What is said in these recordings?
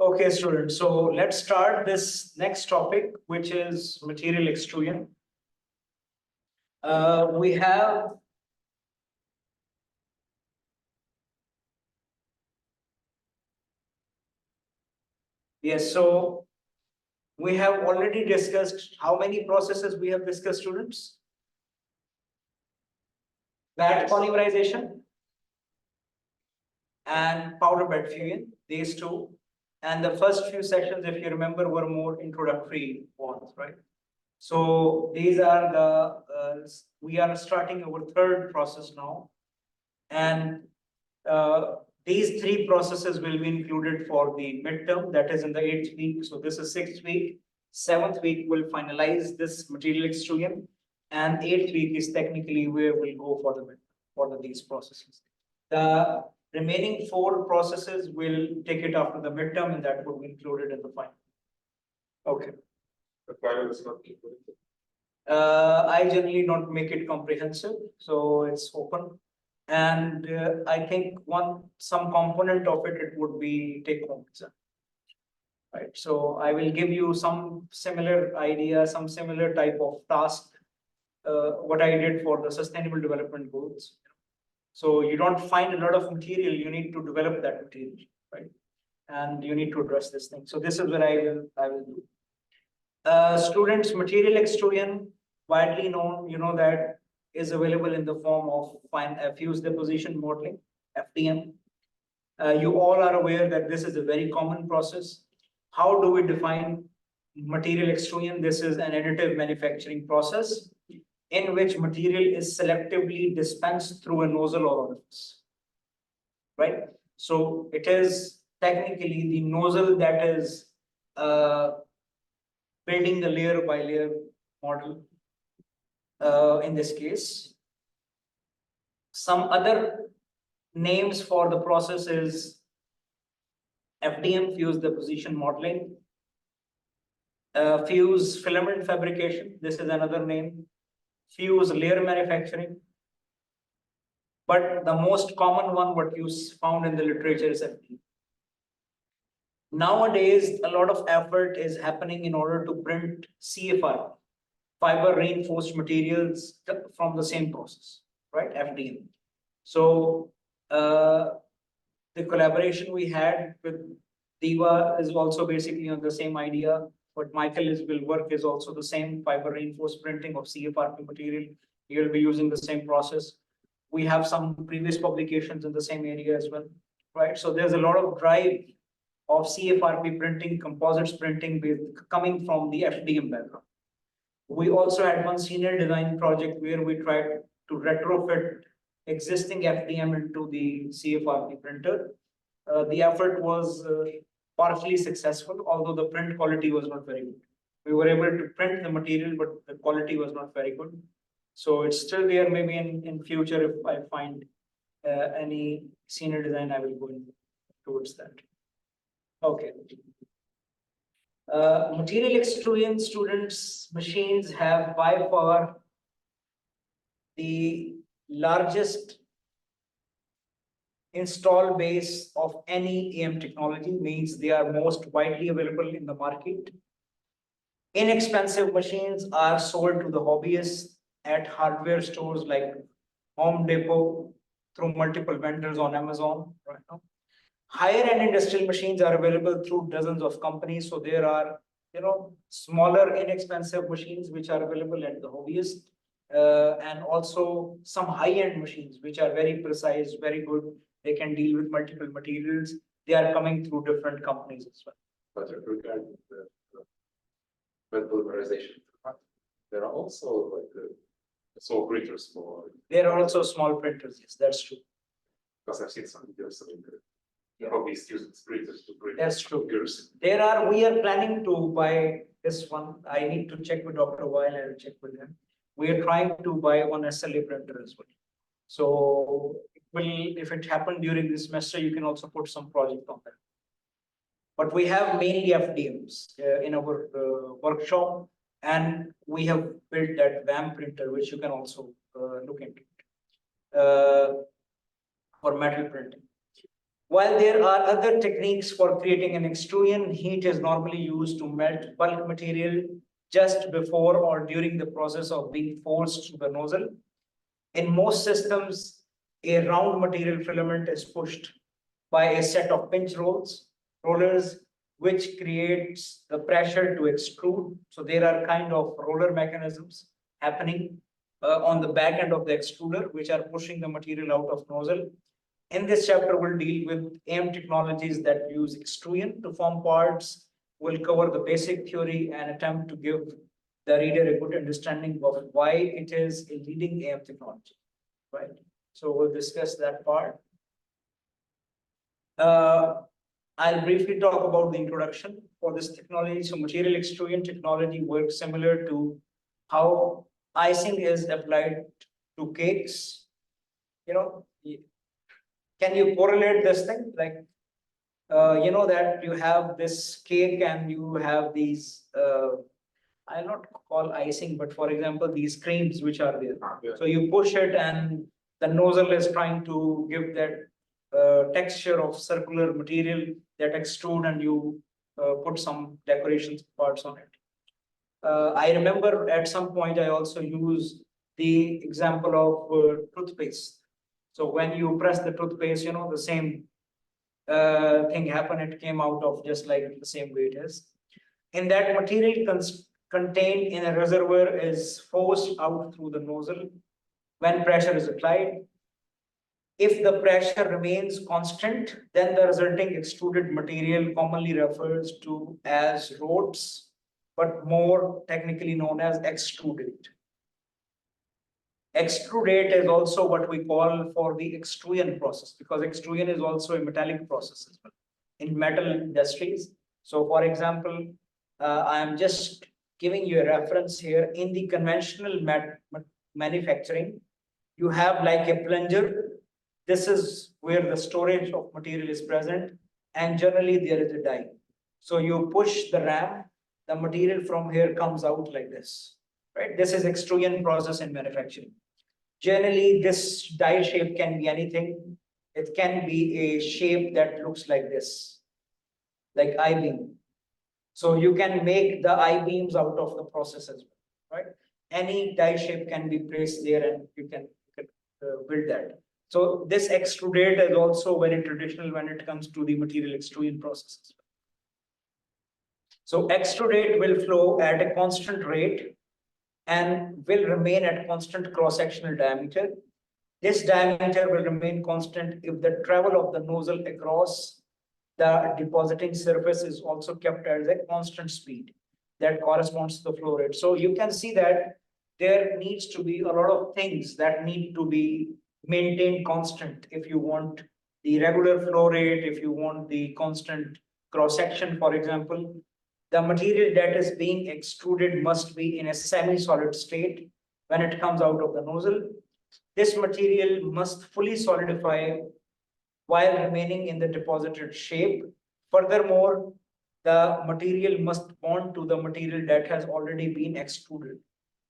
Okay, students, so let's start this next topic, which is material extrusion. We have yes, so we have already discussed how many processes we have discussed, students? Vat polymerization and powder bed fusion, these two. And the first few sessions, if you remember, were more introductory ones, right? So these are we are starting our third process now. And these three processes will be included for the midterm, that is in the 8th week. So this is 6th week. 7th week will finalize this material extrusion, and 8th week is technically where we'll go for these processes. The remaining 4 processes will take it after the midterm, and that will be included in the final. Okay. The final is not included. I generally don't make it comprehensive, so it's open. And I think some component of it would be take home exam. Right. So I will give you some similar idea, some similar type of task, what I did for the sustainable development goals. So you don't find a lot of material, you need to develop that material, right? And you need to address this thing. So this is what I will do. Students, material extrusion, widely known, you know that is available in the form of fused deposition modeling, FDM. You all are aware that this is a very common process. How do we define material extrusion? This is an additive manufacturing process in which material is selectively dispensed through a nozzle or orifice, right? So it is technically the nozzle that is building the layer by layer model. In this case, some other names for the process is FDM, fused deposition modeling, fuse filament fabrication. This is another name. Fuse layer manufacturing. But the most common one, what you found in the literature, is FDM. Nowadays, a lot of effort is happening in order to print CFR, fiber reinforced materials from the same process, right? FDM. So the collaboration we had with Diva is also basically on the same idea. What Michael will work is also the same fiber reinforced printing of CFRP material. You'll be using the same process. We have some previous publications in the same area as well, right? So there's a lot of drive of CFRP printing, composites printing coming from the FDM background. We also had one senior design project where we tried to retrofit existing FDM into the CFRP printer. The effort was partially successful, although the print quality was not very good. We were able to print the material, but the quality was not very good. So it's still there. Maybe in future, if I find any senior design, I will go towards that. Okay. Material extrusion students machines have by far the largest install base of any EM technology, means they are most widely available in the market. Inexpensive machines are sold to the hobbyists at hardware stores like Home Depot, through multiple vendors on Amazon right now. Higher end industrial machines are available through dozens of companies. So there are, smaller inexpensive machines which are available at the hobbyist, and also some high end machines which are very precise, very good. They can deal with multiple materials. They are coming through different companies as well. But regarding the polymerization, there are also like small printers for. There are also small printers. Yes, that's true. Because I've seen some videos of hobbyist using printers to print. That's true. Figures. We are planning to buy this one. I need to check with Dr. Weil. I'll check with him. We are trying to buy one SLA printer as well. So if it happened during this semester, you can also put some project on that. But we have mainly FDMs in our workshop, and we have built that VAM printer, which you can also look into for metal printing. While there are other techniques for creating an extrusion, heat is normally used to melt bulk material just before or during the process of being forced through the nozzle. In most systems, a round material filament is pushed by a set of rollers, which creates the pressure to extrude. So there are kind of roller mechanisms happening on the back end of the extruder, which are pushing the material out of nozzle. In this chapter, we'll deal with AM technologies that use extrusion to form parts. We'll cover the basic theory and attempt to give the reader a good understanding of why it is a leading AM technology, right? So we'll discuss that part. I'll briefly talk about the introduction for this technology. So material extrusion technology works similar to how icing is applied to cakes. You know, can you correlate this thing? Like, you know that you have this cake and you have these, I'll not call icing, but for example, these creams which are there. Yeah. So you push it and the nozzle is trying to give that texture of circular material that extrude, and you put some decorations parts on it. I remember at some point I also use the example of toothpaste. So when you press the toothpaste, you know, the same thing happened. It came out of just like the same way it is. In that material contained in a reservoir is forced out through the nozzle when pressure is applied. If the pressure remains constant, then the resulting extruded material commonly refers to as rods, but more technically known as extrudate. Extrudate is also what we call for the extrusion process, because extrusion is also a metallic process as well in metal industries. So for example, I am just giving you a reference here. In the conventional manufacturing, you have like a plunger. This is where the storage of material is present, and generally there is a die. So you push the ram, the material from here comes out like this, right? This is extrusion process in manufacturing. Generally, this die shape can be anything. It can be a shape that looks like this, like I-beam. So you can make the I-beams out of the process as well, right? Any die shape can be placed there and you can build that. So this extrudate is also very traditional when it comes to the material extrusion processes. So extrudate will flow at a constant rate and will remain at constant cross-sectional diameter. This diameter will remain constant if the travel of the nozzle across the depositing surface is also kept at a constant speed that corresponds to the flow rate. So you can see that there needs to be a lot of things that need to be maintained constant if you want the regular flow rate, if you want the constant cross-section, for example. The material that is being extruded must be in a semi-solid state when it comes out of the nozzle. This material must fully solidify while remaining in the deposited shape. Furthermore, the material must bond to the material that has already been extruded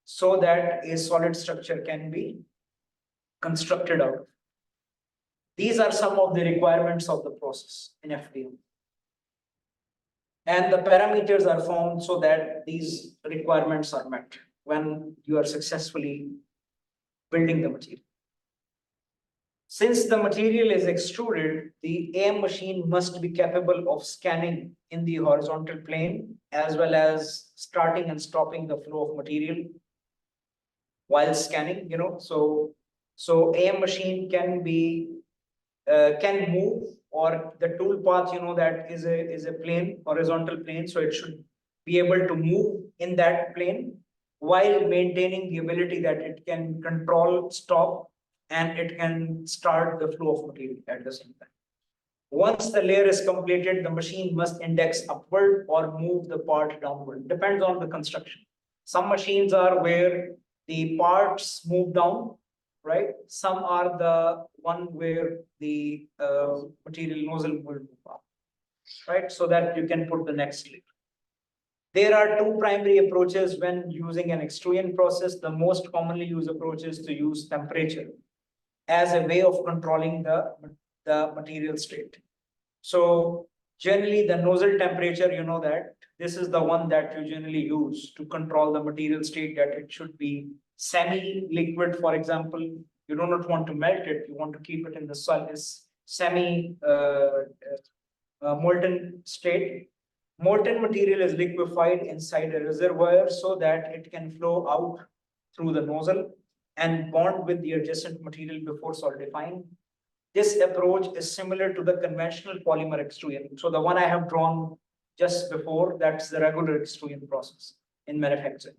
so that a solid structure can be constructed out. These are some of the requirements of the process in FDM. And the parameters are formed so that these requirements are met when you are successfully building the material. Since the material is extruded, the AM machine must be capable of scanning in the horizontal plane as well as starting and stopping the flow of material while scanning, you know. So AM machine can move, or the tool path, you know, that is a plane, horizontal plane. So it should be able to move in that plane while maintaining the ability that it can control, stop, and it can start the flow of material at the same time. Once the layer is completed, the machine must index upward or move the part downward. Depends on the construction. Some machines are where the parts move down, right? Some are the one where the material nozzle will move up, right? So that you can put the next layer. There are two primary approaches when using an extrusion process. The most commonly used approach is to use temperature as a way of controlling the material state. So generally the nozzle temperature, you know that this is the one that you generally use to control the material state, that it should be semi-liquid, for example. You do not want to melt it, you want to keep it in the semi molten state. Molten material is liquefied inside a reservoir so that it can flow out through the nozzle and bond with the adjacent material before solidifying. This approach is similar to the conventional polymer extrusion. So the one I have drawn just before, that's the regular extrusion process in manufacturing.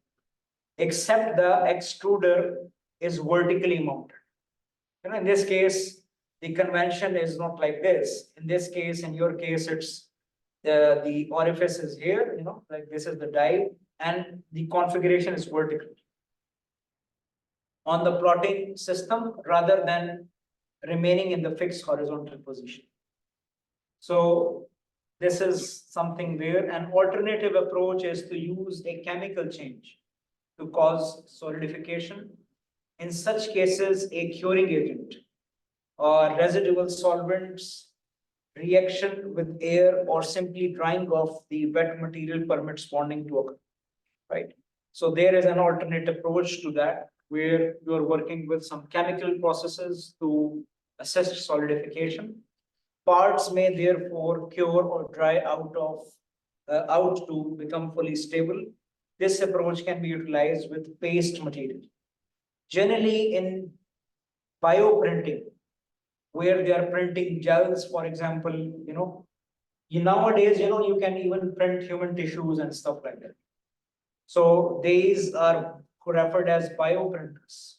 Except the extruder is vertically mounted. In this case, the convention is not like this. In this case, in your case, it's the orifice is here, like this is the dive, and the configuration is vertical on the plotting system rather than remaining in the fixed horizontal position. So this is something there. An alternative approach is to use a chemical change to cause solidification. In such cases, a curing agent or residual solvents, reaction with air, or simply drying off the wet material permits bonding to occur, right? So there is an alternate approach to that, where you are working with some chemical processes to assist solidification. Parts may therefore cure or dry out to become fully stable. This approach can be utilized with paste material. Generally, in bioprinting, where they are printing gels, for example, nowadays, you can even print human tissues and stuff like that. So these are referred as bioprinters,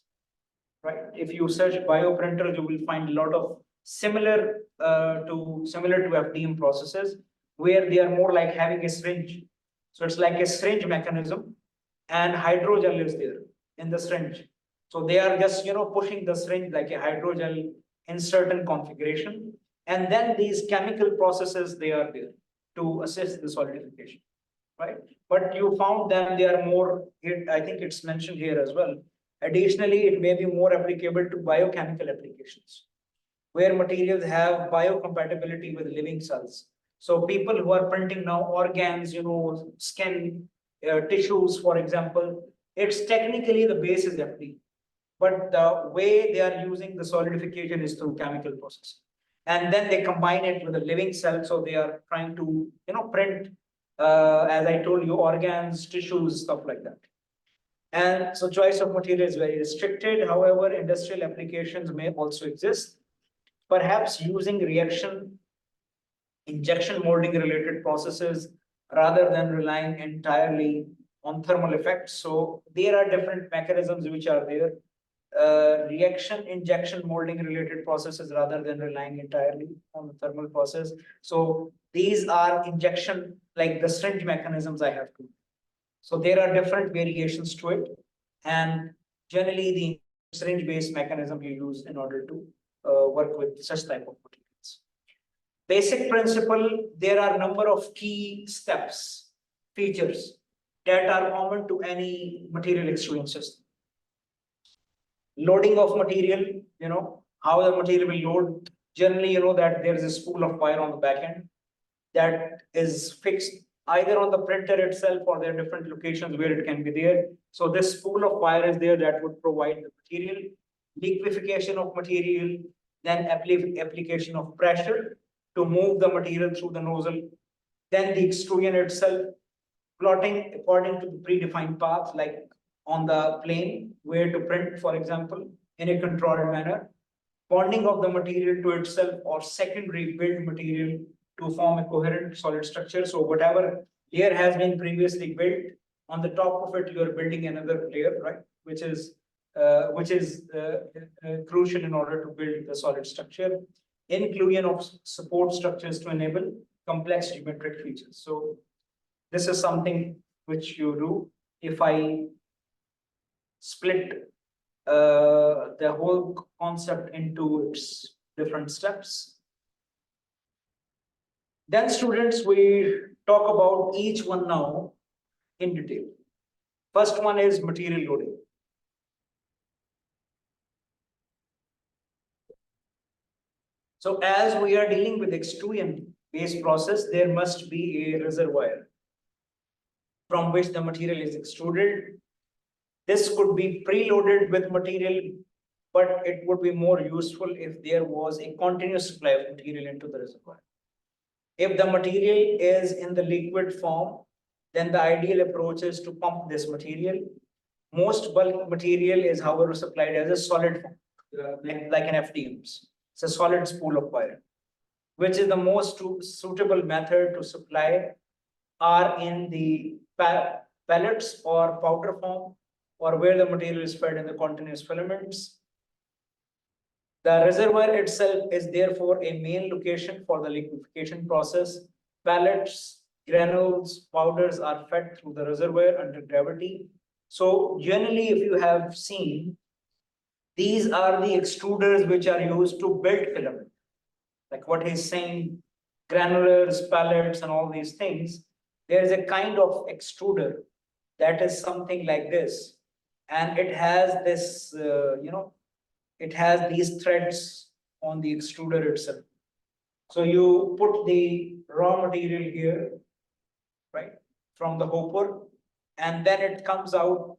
right? If you search bioprinters, you will find a lot of similar to FDM processes, where they are more like having a syringe. So it's like a syringe mechanism, and hydrogel is there in the syringe. So they are just pushing the syringe like a hydrogel in certain configuration, and then these chemical processes, they are there to assist the solidification, right? But you found them, they are more, I think it's mentioned here as well. Additionally, it may be more applicable to biochemical applications, where materials have biocompatibility with living cells. So people who are printing now organs, skin, tissues, for example, it's technically the base is FD, but the way they are using the solidification is through chemical process. And then they combine it with a living cell. So they are trying to, print, as I told you, organs, tissues, stuff like that. And so choice of material is very restricted. However, industrial applications may also exist, perhaps using reaction, injection molding related processes rather than relying entirely on thermal effects. So there are different mechanisms which are there. Reaction, injection molding related processes rather than relying entirely on the thermal process. So these are injection, like the syringe mechanisms I have to. So there are different variations to it, and generally the syringe based mechanism you use in order to work with such type of materials. Basic principle, there are a number of key steps, features that are common to any material extrusion system. Loading of material, how the material will load. Generally, that there is a spool of wire on the back end that is fixed either on the printer itself, or there are different locations where it can be there. So this spool of wire is there that would provide the material, liquefaction of material, then application of pressure to move the material through the nozzle, then the extrusion itself, plotting according to the predefined path, like on the plane where to print, for example, in a controlled manner, bonding of the material to itself or secondary build material to form a coherent solid structure. So whatever layer has been previously built, on the top of it, you are building another layer, right? Which is crucial in order to build the solid structure. Inclusion of support structures to enable complex geometric features. So this is something which you do. If I split the whole concept into its different steps, then students, we talk about each one now in detail. First one is material loading. So as we are dealing with extrusion based process, there must be a reservoir from which the material is extruded. This could be preloaded with material, but it would be more useful if there was a continuous supply of material into the reservoir. If the material is in the liquid form, then the ideal approach is to pump this material. Most bulk material is, however, supplied as a solid form, like an FDMs. It's a solid spool of wire, which is the most suitable method to supply are in the pellets or powder form, or where the material is fed in the continuous filaments. The reservoir itself is therefore a main location for the liquefaction process. Pellets, granules, powders are fed through the reservoir under gravity. So generally, if you have seen, these are the extruders which are used to build filament. Like what he's saying, granulars, pellets, and all these things. There is a kind of extruder that is something like this, and it has this, it has these threads on the extruder itself. So you put the raw material here, right, from the hopper, and then it comes out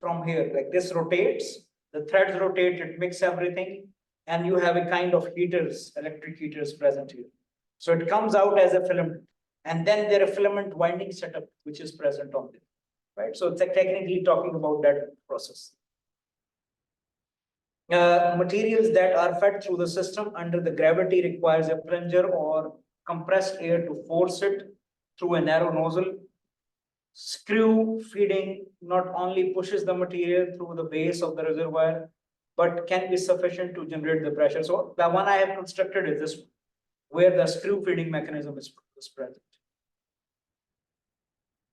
from here, like this rotates, the threads rotate, it mix everything, and you have a kind of heaters, electric heaters present here. So it comes out as a filament, and then there are filament winding setup, which is present on there, right? So it's technically talking about that process. Materials that are fed through the system under the gravity requires a plunger or compressed air to force it through a narrow nozzle. Screw feeding not only pushes the material through the base of the reservoir, but can be sufficient to generate the pressure. So the one I have constructed is this one, where the screw feeding mechanism is present.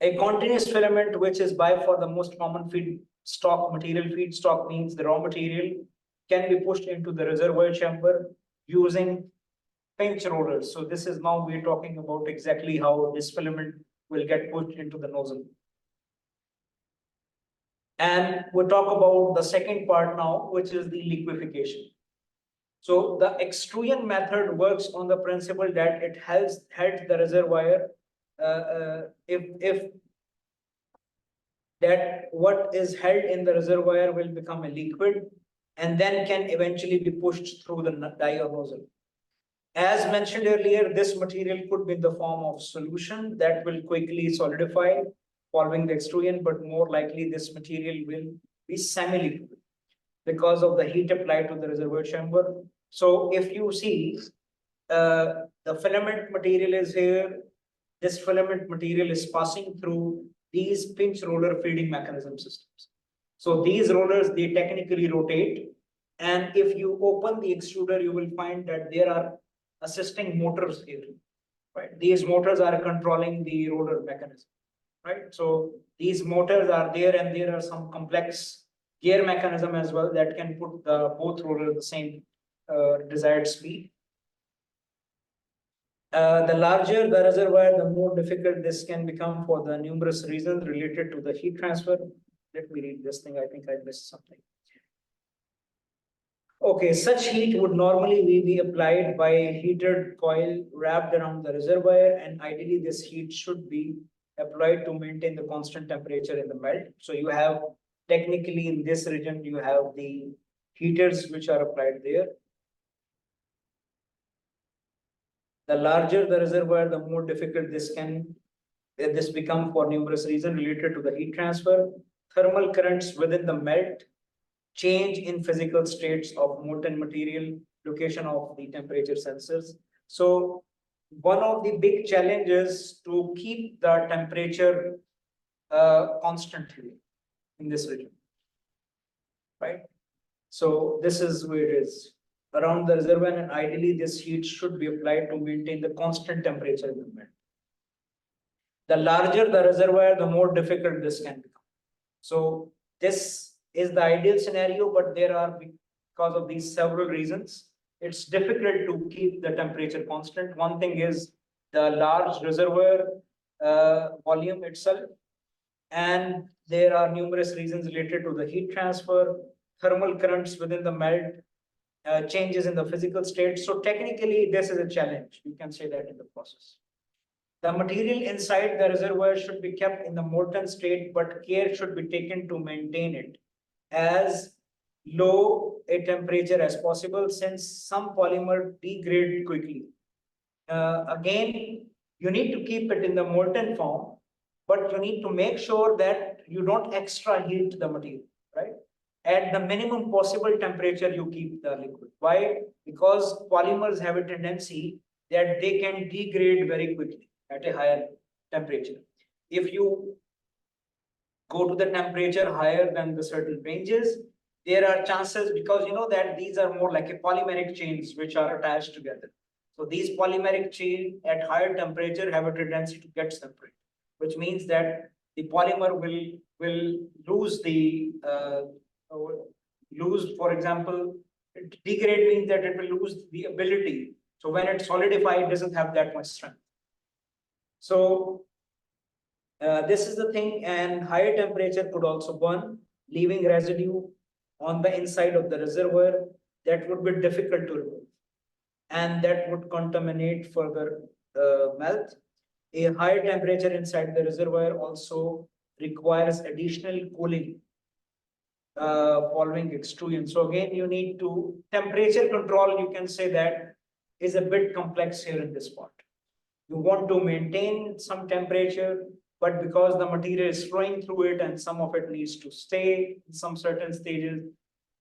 A continuous filament, which is by far the most common feedstock material. Feedstock means the raw material can be pushed into the reservoir chamber using pinch rollers. So this is now we're talking about exactly how this filament will get pushed into the nozzle. And we'll talk about the second part now, which is the liquefaction. So the extrusion method works on the principle that it helps the reservoir if that what is held in the reservoir will become a liquid and then can eventually be pushed through the die or nozzle. As mentioned earlier, this material could be in the form of solution that will quickly solidify following the extrusion, but more likely this material will be semi-liquid because of the heat applied to the reservoir chamber. So if you see, the filament material is here, this filament material is passing through these pinch roller feeding mechanism systems. So these rollers, they technically rotate. And if you open the extruder, you will find that there are assisting motors here, right? These motors are controlling the roller mechanism, right? So these motors are there, and there are some complex gear mechanism as well that can put the both rollers the same desired speed. The larger the reservoir, the more difficult this can become for the numerous reasons related to the heat transfer. Let me read this thing. I think I missed something. Okay, such heat would normally be applied by a heated coil wrapped around the reservoir, and ideally this heat should be applied to maintain the constant temperature in the melt. So you have technically in this region, you have the heaters which are applied there. The larger the reservoir, the more difficult this become for numerous reasons related to the heat transfer. Thermal currents within the melt, change in physical states of molten material, location of the temperature sensors. So one of the big challenges to keep the temperature constantly in this region, right? So this is where it is around the reservoir, and ideally this heat should be applied to maintain the constant temperature in the melt. The larger the reservoir, the more difficult this can become. So this is the ideal scenario, but there are, because of these several reasons, it's difficult to keep the temperature constant. One thing is the large reservoir volume itself, and there are numerous reasons related to the heat transfer, thermal currents within the melt, changes in the physical state. So technically, this is a challenge. You can say that in the process. The material inside the reservoir should be kept in the molten state, but care should be taken to maintain it as low a temperature as possible, since some polymer degrade quickly. Again, you need to keep it in the molten form, but you need to make sure that you don't extra heat the material, right? At the minimum possible temperature, you keep the liquid. Why? Because polymers have a tendency that they can degrade very quickly at a higher temperature. If you go to the temperature higher than the certain ranges, there are chances, because you know that these are more like a polymeric chains which are attached together. So these polymeric chain at higher temperature have a tendency to get separate, which means that the polymer will lose the lose, for example, degrade means that it will lose the ability. So when it solidifies, it doesn't have that much strength. So this is the thing, and higher temperature could also burn, leaving residue on the inside of the reservoir that would be difficult to remove, and that would contaminate further melt. A higher temperature inside the reservoir also requires additional cooling following extrusion. So again, you need to temperature control, you can say that is a bit complex here in this part. You want to maintain some temperature, but because the material is flowing through it and some of it needs to stay in some certain stages,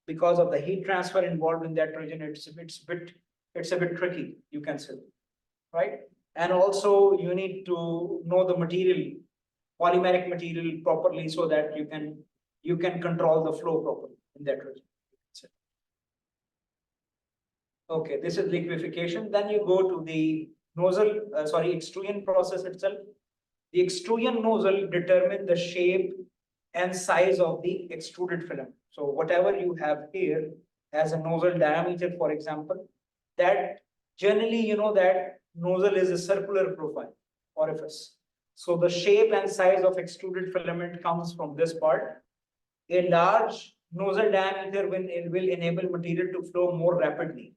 because of the heat transfer involved in that region, it's a bit tricky, you can say, right? And also you need to know the material, polymeric material properly, so that you can control the flow properly in that region. Okay, this is liquefaction. Then you go to the nozzle, extrusion process itself. The extrusion nozzle determines the shape and size of the extruded filament. So whatever you have here as a nozzle diameter, for example, that generally you know that nozzle is a circular profile orifice. So the shape and size of extruded filament comes from this part. A large nozzle diameter will enable material to flow more rapidly,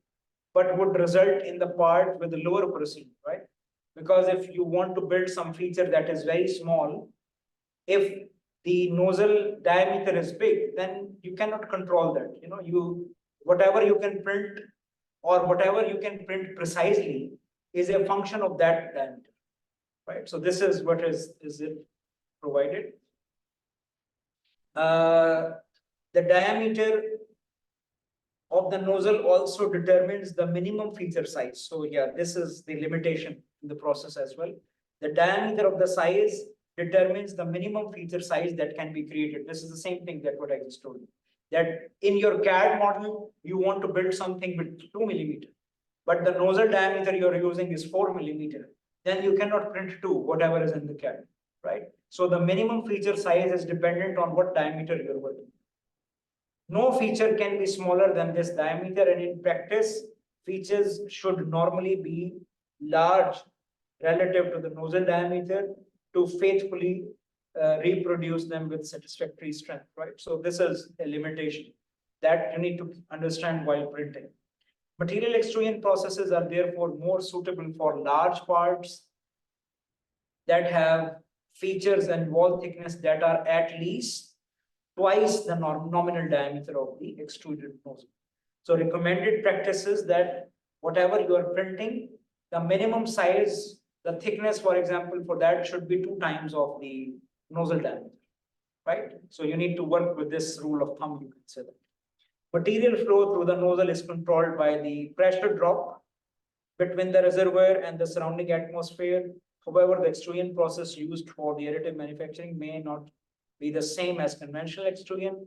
but would result in the part with the lower precision, right? Because if you want to build some feature that is very small, if the nozzle diameter is big, then you cannot control that. You know, whatever you can print or whatever you can print precisely is a function of that diameter, right? So this is what is it provided. The diameter of the nozzle also determines the minimum feature size. So yeah, this is the limitation in the process as well. The diameter of the size determines the minimum feature size that can be created. This is the same thing that what I just told you. That in your CAD model, you want to build something with 2 millimeter, but the nozzle diameter you're using is 4 millimeter. Then you cannot print 2, whatever is in the CAD, right? So the minimum feature size is dependent on what diameter you're working. No feature can be smaller than this diameter, and in practice, features should normally be large relative to the nozzle diameter to faithfully reproduce them with satisfactory strength, right? So this is a limitation that you need to understand while printing. Material extrusion processes are therefore more suitable for large parts that have features and wall thickness that are at least twice the nominal diameter of the extruded nozzle. So recommended practices that whatever you are printing, the minimum size, the thickness, for example, for that should be 2 times of the nozzle diameter, right? So you need to work with this rule of thumb, you can say that. Material flow through the nozzle is controlled by the pressure drop between the reservoir and the surrounding atmosphere. However, the extrusion process used for the additive manufacturing may not be the same as conventional extrusion.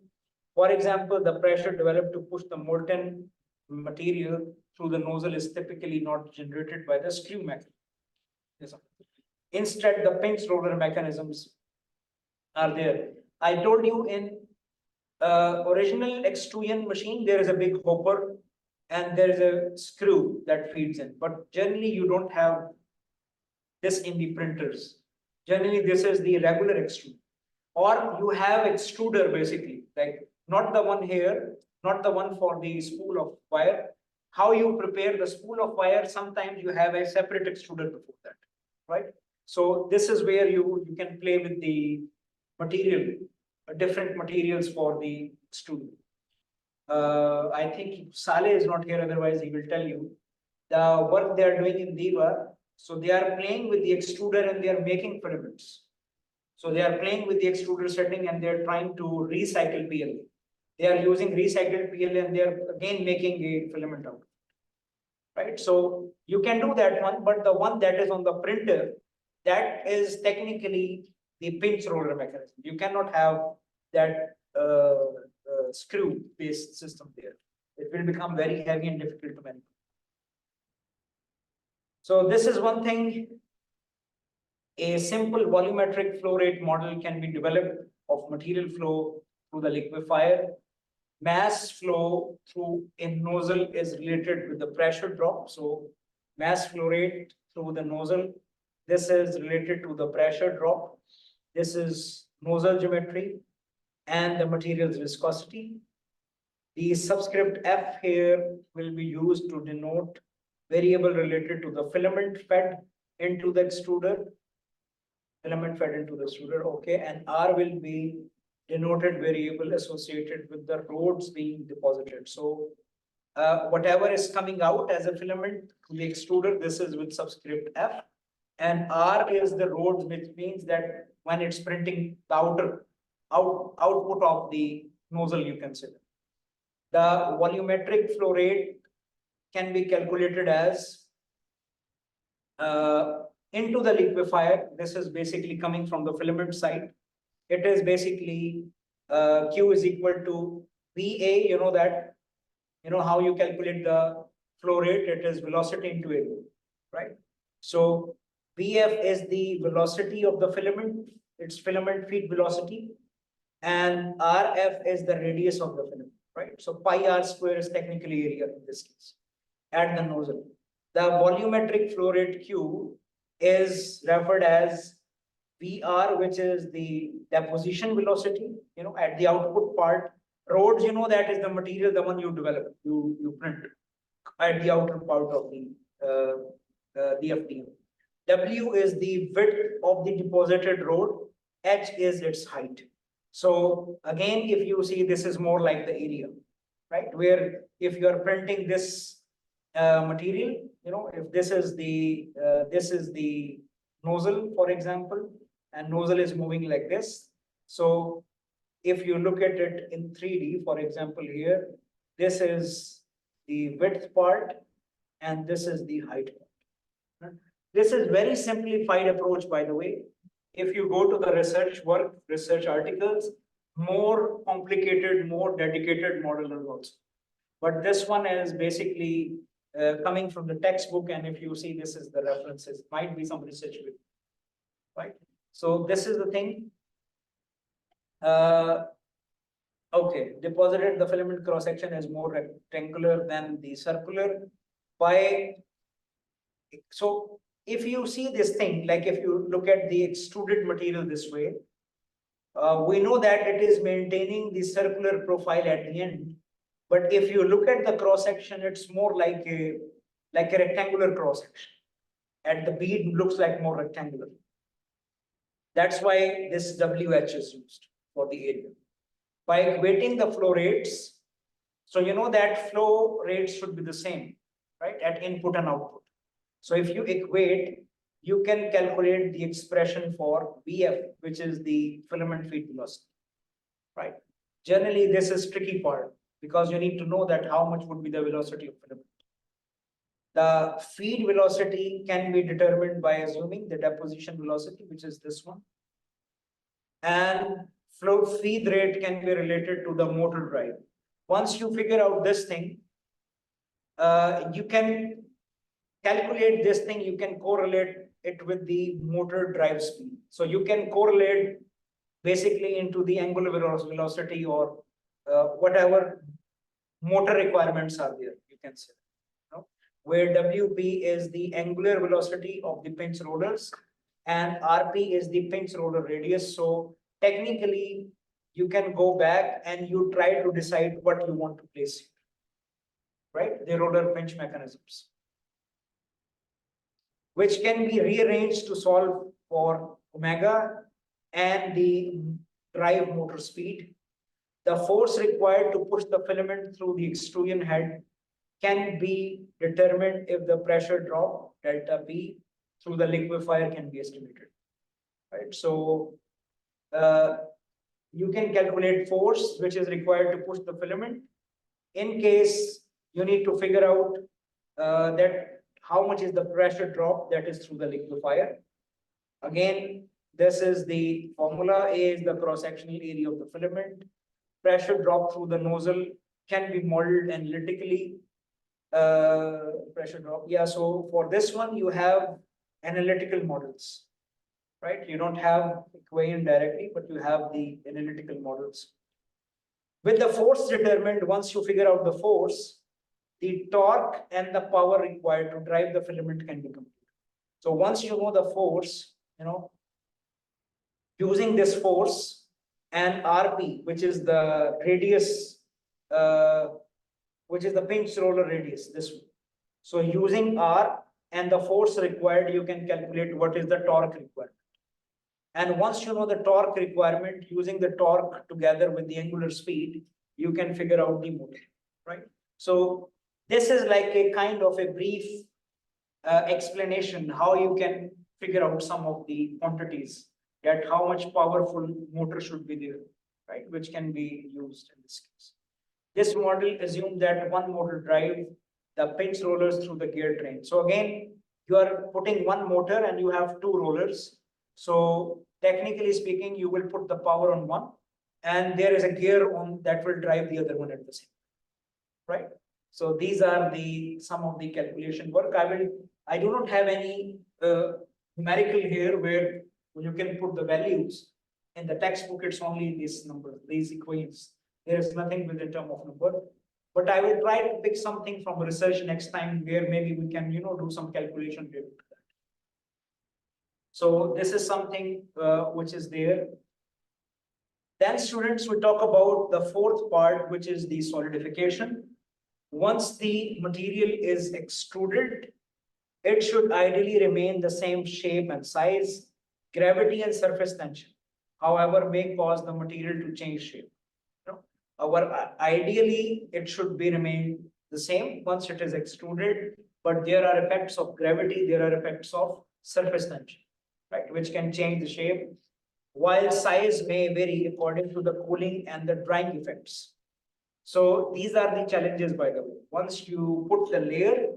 For example, the pressure developed to push the molten material through the nozzle is typically not generated by the screw mechanism. Instead, the pinch roller mechanisms are there. I told you in original extrusion machine, there is a big hopper and there is a screw that feeds in. But generally, you don't have this in the printers. Generally, this is the regular extruder. Or you have extruder basically, like not the one here, not the one for the spool of wire. How you prepare the spool of wire, sometimes you have a separate extruder before that, right? So this is where you can play with the material, different materials for the extruder. I think Saleh is not here, otherwise he will tell you the work they are doing in Diva. So they are playing with the extruder and they are making filaments. So they are playing with the extruder setting and they are trying to recycle PLA. They are using recycled PLA and they are again making a filament out. Right. So you can do that one, but the one that is on the printer, that is technically the pinch roller mechanism. You cannot have that screw based system there. It will become very heavy and difficult to manage. So this is one thing. A simple volumetric flow rate model can be developed of material flow through the liquefier. Mass flow through a nozzle is related with the pressure drop. So mass flow rate through the nozzle, this is related to the pressure drop. This is nozzle geometry and the material's viscosity. The subscript F here will be used to denote variable related to the filament fed into the extruder. Filament fed into the extruder, okay, and R will be denoted variable associated with the rods being deposited. So whatever is coming out as a filament to the extruder, this is with subscript F, and R is the rods, which means that when it's printing the output of the nozzle, you consider. The volumetric flow rate can be calculated as into the liquefier. This is basically coming from the filament side. It is basically Q is equal to VA, you know that, you know how you calculate the flow rate, it is velocity into area, right? So VF is the velocity of the filament, its filament feed velocity, and RF is the radius of the filament, right? So pi R square is technically area in this case at the nozzle. The volumetric flow rate Q is referred as VR, which is the deposition velocity, you know, at the output part. Rods, you know, that is the material, the one you develop, you print at the outer part of the FDM. W is the width of the deposited rod, H is its height. So again, if you see, this is more like the area, right? Where if you are printing this material, you know, if this is the nozzle, for example, and nozzle is moving like this. So if you look at it in 3D, for example, here, this is the width part and this is the height part. This is very simplified approach, by the way. If you go to the research work, research articles, more complicated, more dedicated model are also. But this one is basically coming from the textbook, and if you see, this is the references, might be some research with, right? So this is the thing. Okay, deposited the filament cross section is more rectangular than the circular. So if you see this thing, like if you look at the extruded material this way, we know that it is maintaining the circular profile at the end. But if you look at the cross section, it's more like a rectangular cross section. At the bead looks like more rectangular. That's why this WH is used for the area. By equating the flow rates, so you know that flow rates should be the same, right, at input and output. So if you equate, you can calculate the expression for VF, which is the filament feed velocity, right? Generally, this is tricky part because you need to know that how much would be the velocity of filament. The feed velocity can be determined by assuming the deposition velocity, which is this one. And flow feed rate can be related to the motor drive. Once you figure out this thing, you can calculate this thing, you can correlate it with the motor drive speed. So you can correlate basically into the angular velocity or whatever motor requirements are there, you can say, you know, where WP is the angular velocity of the pinch rollers and RP is the pinch roller radius. So technically, you can go back and you try to decide what you want to place here, right? The roller pinch mechanisms, which can be rearranged to solve for omega and the drive motor speed. The force required to push the filament through the extrusion head can be determined if the pressure drop, delta P, through the liquefier can be estimated, right? So you can calculate force which is required to push the filament. In case you need to figure out that how much is the pressure drop that is through the liquefier. Again, this is the formula. A is the cross-sectional area of the filament. Pressure drop through the nozzle can be modeled analytically. Pressure drop. Yeah, so for this one, you have analytical models, right? You don't have equation directly, but you have the analytical models. With the force determined, once you figure out the force, the torque and the power required to drive the filament can be computed. So once you know the force, using this force and RP, which is the radius, which is the pinch roller radius, this one. So using R and the force required, you can calculate what is the torque required. And once you know the torque requirement, using the torque together with the angular speed, you can figure out the motor, right? So this is like a kind of a brief explanation how you can figure out some of the quantities, that how much powerful motor should be there, right? Which can be used in this case. This model assumes that one motor drive the pinch rollers through the gear train. So again, you are putting one motor and you have two rollers. So technically speaking, you will put the power on one, and there is a gear on that will drive the other one at the same time, right? So these are the some of the calculation work. I do not have any numerical here where you can put the values. In the textbook, it's only this number, these equations. There is nothing with the term of number. But I will try to pick something from research next time where maybe we can, do some calculation related to that. So this is something which is there. Then students, we talk about the fourth part, which is the solidification. Once the material is extruded, it should ideally remain the same shape and size. Gravity and surface tension, however, may cause the material to change shape. Ideally, it should be remain the same once it is extruded, but there are effects of gravity, there are effects of surface tension, right, which can change the shape, while size may vary according to the cooling and the drying effects. So these are the challenges, by the way. Once you put the layer,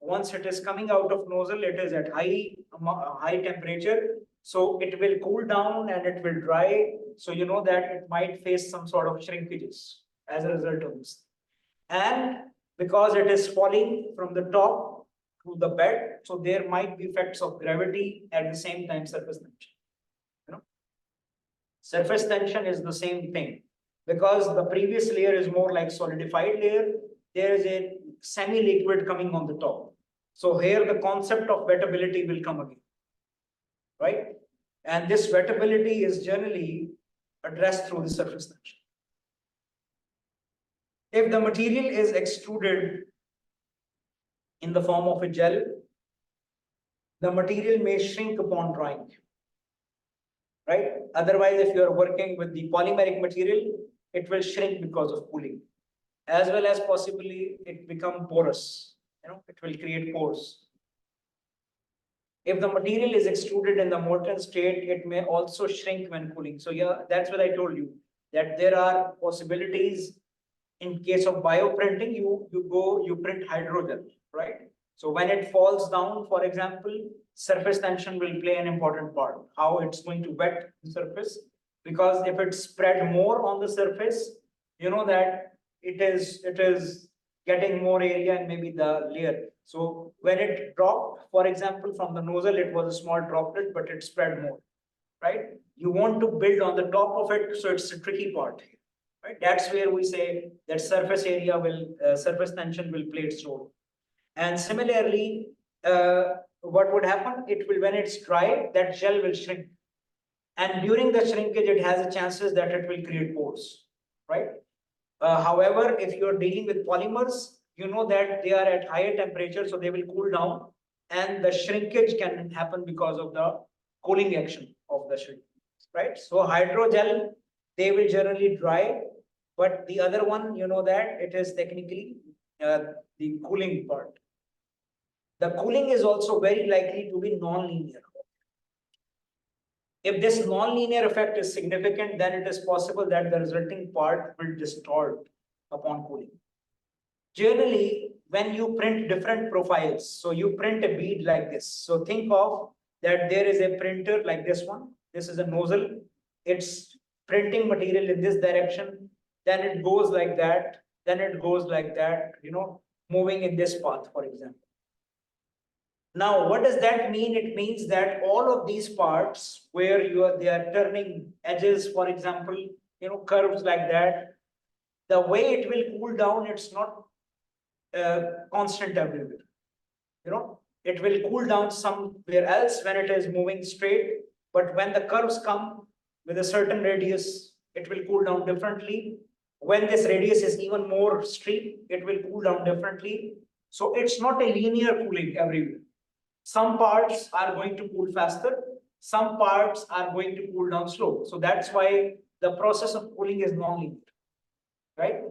once it is coming out of nozzle, it is at high temperature. So it will cool down and it will dry. So you know that it might face some sort of shrinkages as a result of this. And because it is falling from the top to the bed, so there might be effects of gravity at the same time surface tension. Surface tension is the same thing. Because the previous layer is more like solidified layer, there is a semi-liquid coming on the top. So here the concept of wettability will come again, right? And this wettability is generally addressed through the surface tension. If the material is extruded in the form of a gel, the material may shrink upon drying, right? Otherwise, if you are working with the polymeric material, it will shrink because of cooling, as well as possibly it become porous, it will create pores. If the material is extruded in the molten state, it may also shrink when cooling. So yeah, that's what I told you, that there are possibilities. In case of bioprinting, you print hydrogel, right? So when it falls down, for example, surface tension will play an important part, how it's going to wet the surface. Because if it's spread more on the surface, you know that it is getting more area and maybe the layer. So when it dropped, for example, from the nozzle, it was a small droplet, but it spread more, right? You want to build on the top of it, so it's a tricky part, right? That's where we say that surface area will, surface tension will play its role. And similarly, what would happen? It will, when it's dry, that gel will shrink. And during the shrinkage, it has a chances that it will create pores, right? However, if you're dealing with polymers, you know that they are at higher temperature, so they will cool down, and the shrinkage can happen because of the cooling action of the shrink, right? So hydrogel, they will generally dry, but the other one, you know that it is technically the cooling part. The cooling is also very likely to be non-linear. If this non-linear effect is significant, then it is possible that the resulting part will distort upon cooling. Generally, when you print different profiles, so you print a bead like this. So think of that there is a printer like this one. This is a nozzle. It's printing material in this direction. Then it goes like that. Then it goes like that, moving in this path, for example. Now, what does that mean? It means that all of these parts where they are turning edges, for example, curves like that, the way it will cool down, it's not constant everywhere. It will cool down somewhere else when it is moving straight, but when the curves come with a certain radius, it will cool down differently. When this radius is even more straight, it will cool down differently. So it's not a linear cooling everywhere. Some parts are going to cool faster, some parts are going to cool down slow. So that's why the process of cooling is non-linear, right?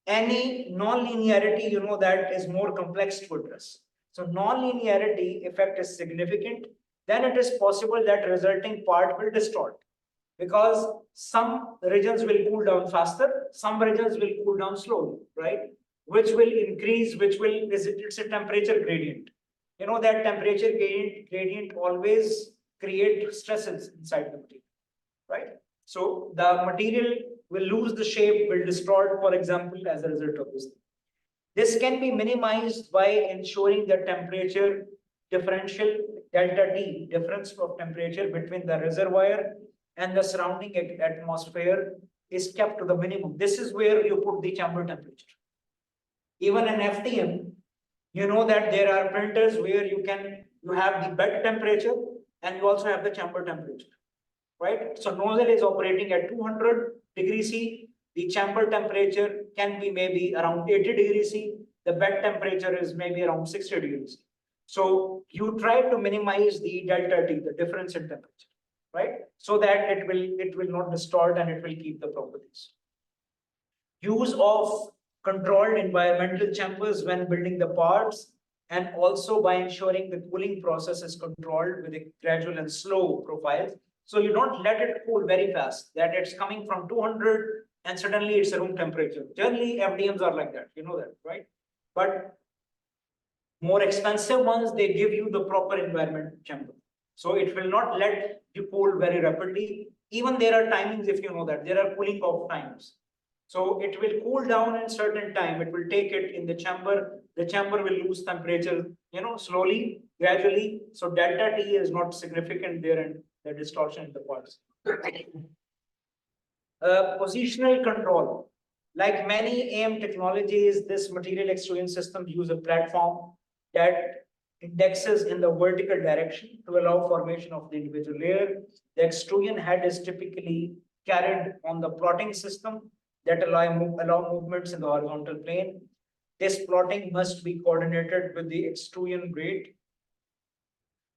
Any non-linearity, that is more complex to address. So non-linearity effect is significant, then it is possible that resulting part will distort, because some regions will cool down faster, some regions will cool down slowly, right? Which will increase, it's a temperature gradient. That temperature gradient always create stresses inside the material, right? So the material will lose the shape, will distort, for example, as a result of this. This can be minimized by ensuring the temperature differential, delta T, difference of temperature between the reservoir and the surrounding atmosphere is kept to the minimum. This is where you put the chamber temperature. Even in FDM, you know that there are printers where you have the bed temperature and you also have the chamber temperature, right? So nozzle is operating at 200 degrees C. The chamber temperature can be maybe around 80 degrees C. The bed temperature is maybe around 60 degrees C. So you try to minimize the delta T, the difference in temperature, right? So that it will not distort and it will keep the properties. Use of controlled environmental chambers when building the parts, and also by ensuring the cooling process is controlled with a gradual and slow profiles. So you don't let it cool very fast, that it's coming from 200 and suddenly it's a room temperature. Generally, FDMs are like that, you know that, right? But more expensive ones, they give you the proper environment chamber. So it will not let you cool very rapidly. Even there are timings, if you know that, there are cooling off times. So it will cool down in certain time. It will take it in the chamber. The chamber will lose temperature, slowly, gradually. So delta T is not significant there and the distortion in the parts. Positional control. Like many AM technologies, this material extrusion system use a platform that indexes in the vertical direction to allow formation of the individual layer. The extrusion head is typically carried on the plotting system that allow movements in the horizontal plane. This plotting must be coordinated with the extrusion rate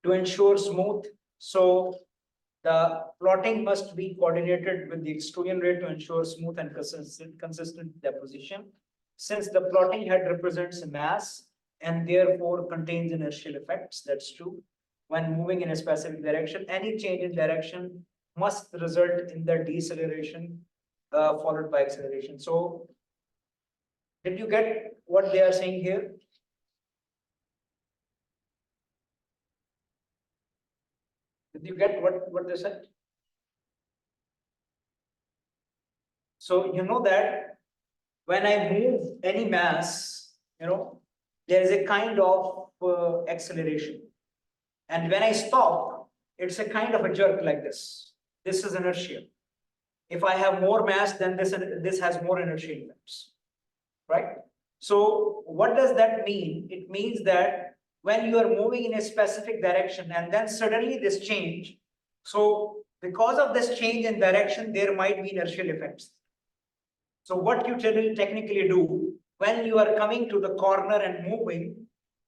to ensure smooth. So the plotting must be coordinated with the extrusion rate to ensure smooth and consistent deposition. Since the plotting head represents a mass and therefore contains inertial effects, that's true. When moving in a specific direction, any change in direction must result in the deceleration followed by acceleration. So, did you get what they are saying here? Did you get what they said? So you know that when I move any mass, there is a kind of acceleration. And when I stop, it's a kind of a jerk like this. This is inertia. If I have more mass, then this has more inertial effects, right? So what does that mean? It means that when you are moving in a specific direction and then suddenly this change, so because of this change in direction, there might be inertial effects. So what you technically do when you are coming to the corner and moving,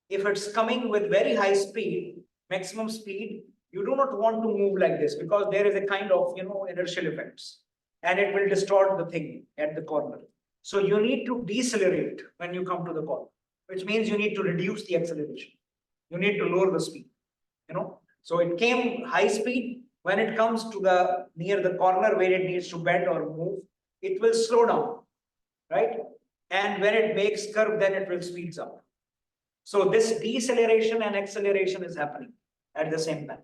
if it's coming with very high speed, maximum speed, you do not want to move like this because there is a kind of inertial effects and it will distort the thing at the corner. So you need to decelerate when you come to the corner, which means you need to reduce the acceleration. You need to lower the speed. So it came high speed. When it comes to the near the corner where it needs to bend or move, it will slow down, right? And when it makes curve, then it will speeds up. So this deceleration and acceleration is happening at the same time,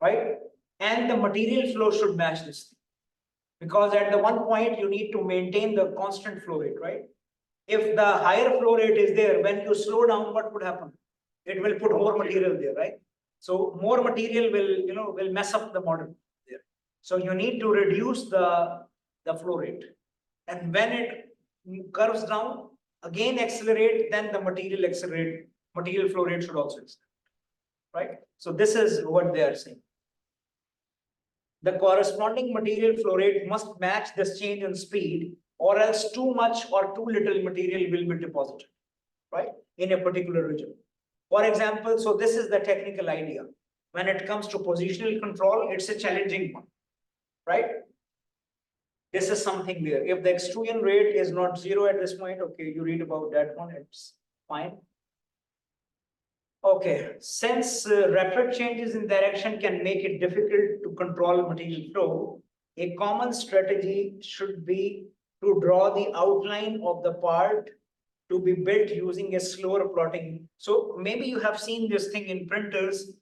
right? And the material flow should match this thing. Because at the one point you need to maintain the constant flow rate, right? If the higher flow rate is there, when you slow down, what would happen? It will put more material there, right? So more material will mess up the model there. So you need to reduce the flow rate. And when it curves down, again accelerate, then the material flow rate should also accelerate, right? So this is what they are saying. The corresponding material flow rate must match this change in speed, or else too much or too little material will be deposited, right, in a particular region. For example, so this is the technical idea. When it comes to positional control, it's a challenging one, right? This is something there. If the extrusion rate is not 0 at this point, okay, you read about that one, it's fine. Okay, since rapid changes in direction can make it difficult to control material flow, a common strategy should be to draw the outline of the part to be built using a slower plotting. So maybe you have seen this thing in printers.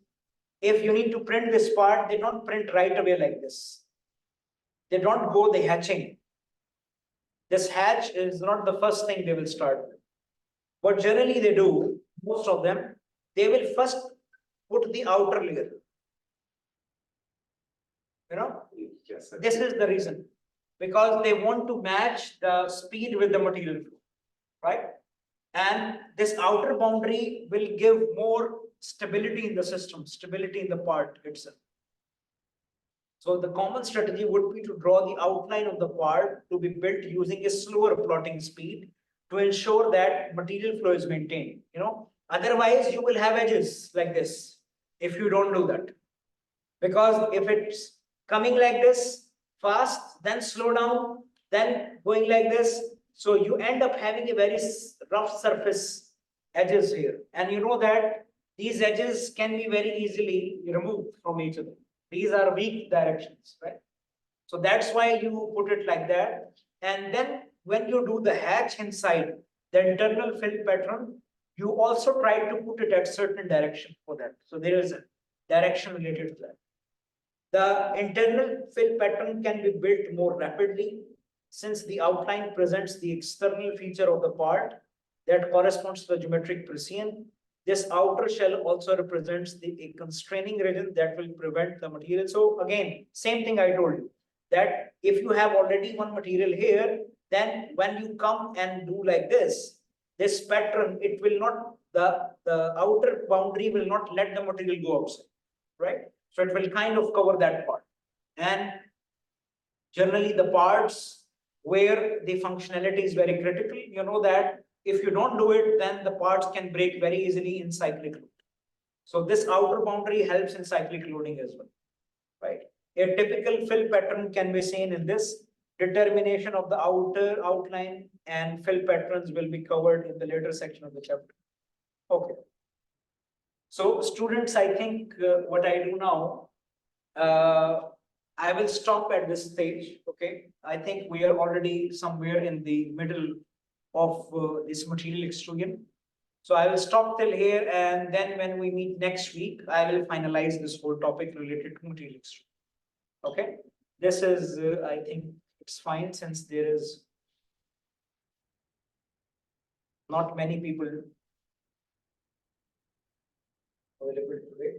If you need to print this part, they don't print right away like this. They don't go the hatching. This hatch is not the first thing they will start with. What generally they do, most of them, they will first put the outer layer. Yes, This is the reason. Because they want to match the speed with the material flow, right? And this outer boundary will give more stability in the system, stability in the part itself. So the common strategy would be to draw the outline of the part to be built using a slower plotting speed to ensure that material flow is maintained. Otherwise you will have edges like this if you don't do that. Because if it's coming like this fast, then slow down, then going like this, so you end up having a very rough surface edges here. And you know that these edges can be very easily removed from each other. These are weak directions, right? So that's why you put it like that. And then when you do the hatch inside the internal fill pattern, you also try to put it at certain direction for that. So there is a direction related to that. The internal fill pattern can be built more rapidly since the outline presents the external feature of the part that corresponds to the geometric precision. This outer shell also represents a constraining region that will prevent the material. So again, same thing I told you, that if you have already one material here, then when you come and do like this pattern, it will not, the outer boundary will not let the material go outside, right? So it will kind of cover that part. And generally the parts where the functionality is very critical, you know that if you don't do it, then the parts can break very easily in cyclic load. So this outer boundary helps in cyclic loading as well, right? A typical fill pattern can be seen in this. Determination of the outer outline and fill patterns will be covered in the later section of the chapter. Okay. So students, I think what I do now, I will stop at this stage. Okay. I think we are already somewhere in the middle of this material extrusion. So I will stop till here, and then when we meet next week, I will finalize this whole topic related to material extrusion. Okay. This is, I think it's fine since there is not many people available today.